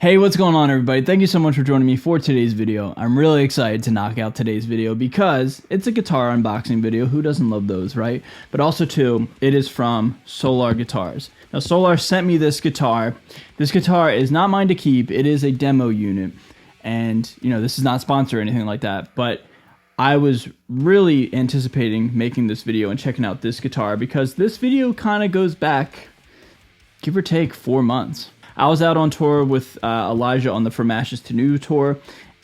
Hey, what's going on, everybody? Thank you so much for joining me for today's video. I'm really excited to knock out today's video because it's a guitar unboxing video. Who doesn't love those, right? But also, too, it is from Solar Guitars. Now, Solar sent me this guitar. This guitar is not mine to keep. It is a demo unit. And, you know, this is not sponsored or anything like that. But I was really anticipating making this video and checking out this guitar because this video kind of goes back, give or take, 4 months. I was out on tour with Elijah on the From Ashes to New tour,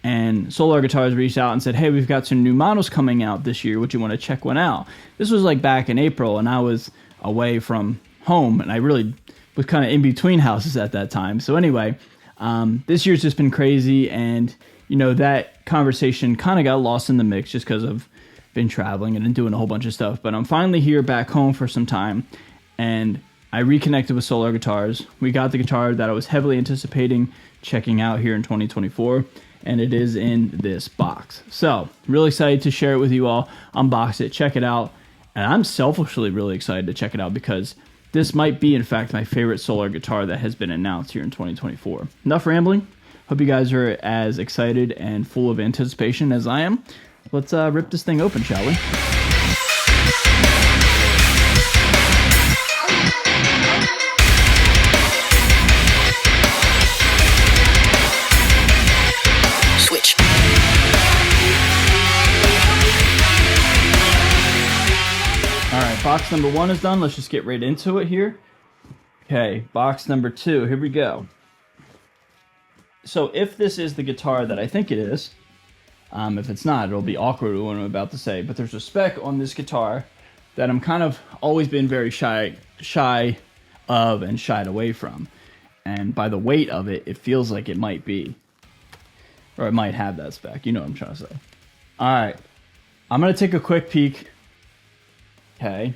and Solar Guitars reached out and said, hey, we've got some new models coming out this year. Would you want to check one out? This was like back in April, and I was away from home, and I really was kind of in between houses at that time. So anyway, this year's just been crazy, and you know, that conversation kind of got lost in the mix just because I've been traveling and doing a whole bunch of stuff. But I'm finally here back home for some time, and I reconnected with Solar Guitars. We got the guitar that I was heavily anticipating checking out here in 2024, and it is in this box. So, really excited to share it with you all, unbox it, check it out, and I'm selfishly really excited to check it out because this might be, in fact, my favorite Solar guitar that has been announced here in 2024. Enough rambling. Hope you guys are as excited and full of anticipation as I am. Let's rip this thing open, shall we? Alright, box number 1 is done. Let's just get right into it here. Okay, box number 2. Here we go. So if this is the guitar that I think it is, if it's not, it'll be awkward with what I'm about to say. But there's a spec on this guitar that I'm kind of always been very shy of and shied away from. And by the weight of it, it feels like it might be. Or it might have that spec. You know what I'm trying to say. Alright, I'm going to take a quick peek. Okay.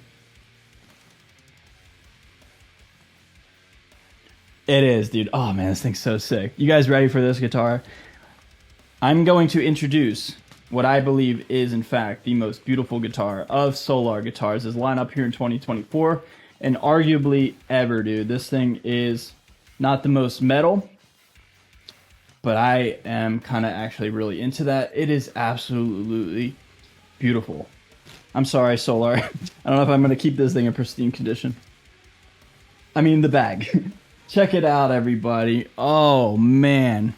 It is, dude. Oh, man, this thing's so sick. You guys ready for this guitar? I'm going to introduce what I believe is, in fact, the most beautiful guitar of Solar Guitars' lineup here in 2024, and arguably ever, dude. This thing is not the most metal, but I am kind of actually really into that. It is absolutely beautiful. I'm sorry, Solar. I don't know if I'm going to keep this thing in pristine condition. I mean, the bag. Check it out, everybody. Oh, man.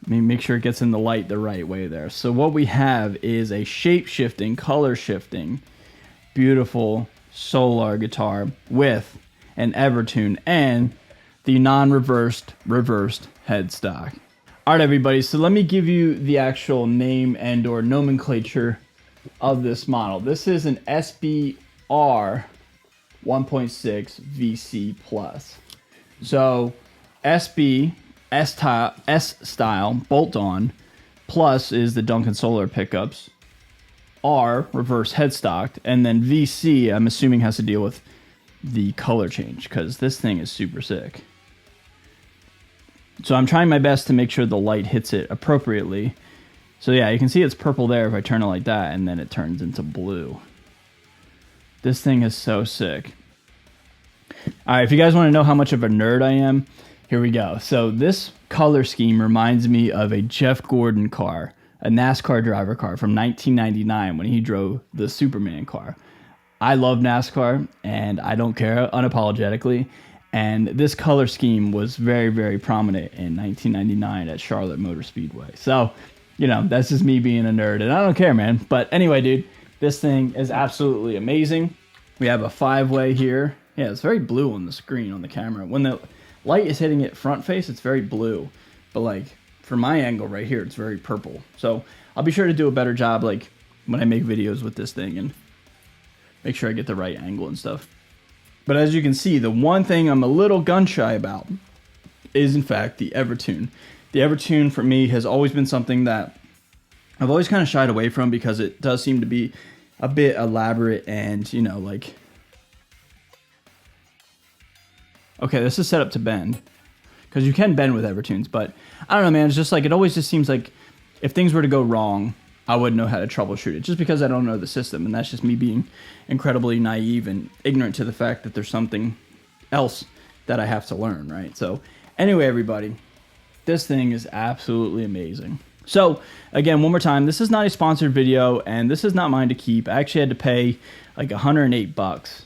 Let me make sure it gets in the light the right way there. So what we have is a shape-shifting, color-shifting, beautiful Solar guitar with an Evertune and the non-reversed, reversed headstock. All right, everybody. So let me give you the actual name and or nomenclature of this model. This is an SBR 1.6 VC Plus. So SB, S style, bolt on, plus is the Duncan Solar pickups, R, reverse headstocked, and then VC, I'm assuming has to deal with the color change because this thing is super sick. So I'm trying my best to make sure the light hits it appropriately. So yeah, you can see it's purple there if I turn it like that, and then it turns into blue. This thing is so sick. Alright, if you guys want to know how much of a nerd I am, here we go. So this color scheme reminds me of a Jeff Gordon car, a NASCAR driver car from 1999 when he drove the Superman car. I love NASCAR, and I don't care unapologetically. And this color scheme was very, very prominent in 1999 at Charlotte Motor Speedway. So, you know, that's just me being a nerd, and I don't care, man. But anyway, dude, this thing is absolutely amazing. We have a 5-way here. Yeah, it's very blue on the screen, on the camera. When the light is hitting it front face, it's very blue. But, like, for my angle right here, it's very purple. So I'll be sure to do a better job, like, when I make videos with this thing and make sure I get the right angle and stuff. But as you can see, the one thing I'm a little gun-shy about is, in fact, the Evertune. The Evertune, for me, has always been something that I've always kind of shied away from because it does seem to be a bit elaborate and, you know, like... Okay, this is set up to bend. Because you can bend with Evertunes, but I don't know, man. It's just like, it always just seems like if things were to go wrong, I wouldn't know how to troubleshoot it just because I don't know the system. And that's just me being incredibly naive and ignorant to the fact that there's something else that I have to learn, right? So Anyway, everybody, this thing is absolutely amazing. So, again, one more time, this is not a sponsored video, and this is not mine to keep. I actually had to pay like $108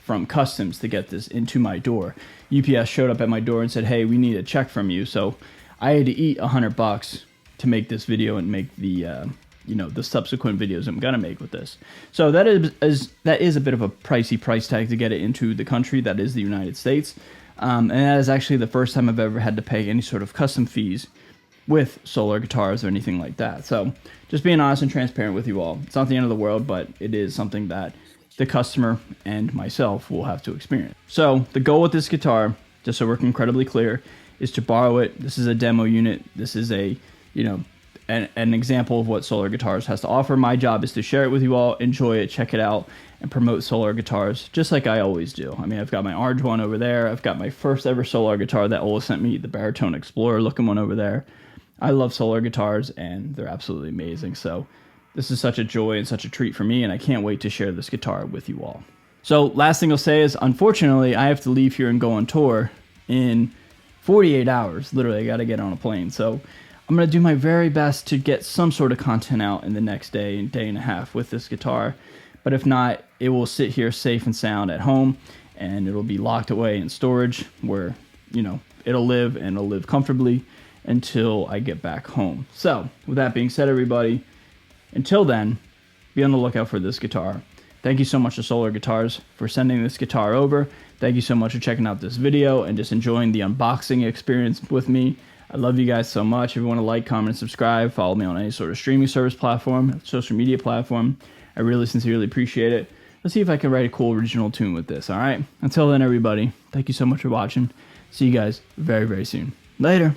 from customs to get this into my door. UPS showed up at my door and said, hey, we need a check from you. So I had to eat $100 to make this video and make the the subsequent videos I'm gonna make with this. So that is a bit of a pricey price tag to get it into the country that is the United States. And that is actually the first time I've ever had to pay any sort of custom fees with Solar guitars or anything like that. So just being honest and transparent with you all. It's not the end of the world, but it is something that the customer and myself will have to experience. So the goal with this guitar, just so we're incredibly clear, is to borrow it. This is a demo unit. This is a, an example of what Solar Guitars has to offer. My job is to share it with you all, enjoy it, check it out, and promote Solar Guitars, just like I always do. I mean, I've got my orange one over there. I've got my first ever Solar guitar that Ola sent me, the Baritone Explorer looking one over there. I love Solar guitars, and they're absolutely amazing. So this is such a joy and such a treat for me, and I can't wait to share this guitar with you all. So last thing I'll say is, unfortunately, I have to leave here and go on tour in 48 hours. Literally, I got to get on a plane. So I'm going to do my very best to get some sort of content out in the next day and a half with this guitar. But if not, it will sit here safe and sound at home, and it'll be locked away in storage where, it'll live, and it'll live comfortably until I get back home. So with that being said, everybody, until then, be on the lookout for this guitar. Thank you so much to Solar Guitars for sending this guitar over. Thank you so much for checking out this video and just enjoying the unboxing experience with me. I love you guys so much. If you want to like, comment, and subscribe, follow me on any sort of streaming service platform, social media platform. I really sincerely appreciate it. Let's see if I can write a cool original tune with this, all right? Until then, everybody, thank you so much for watching. See you guys very, very soon. Later.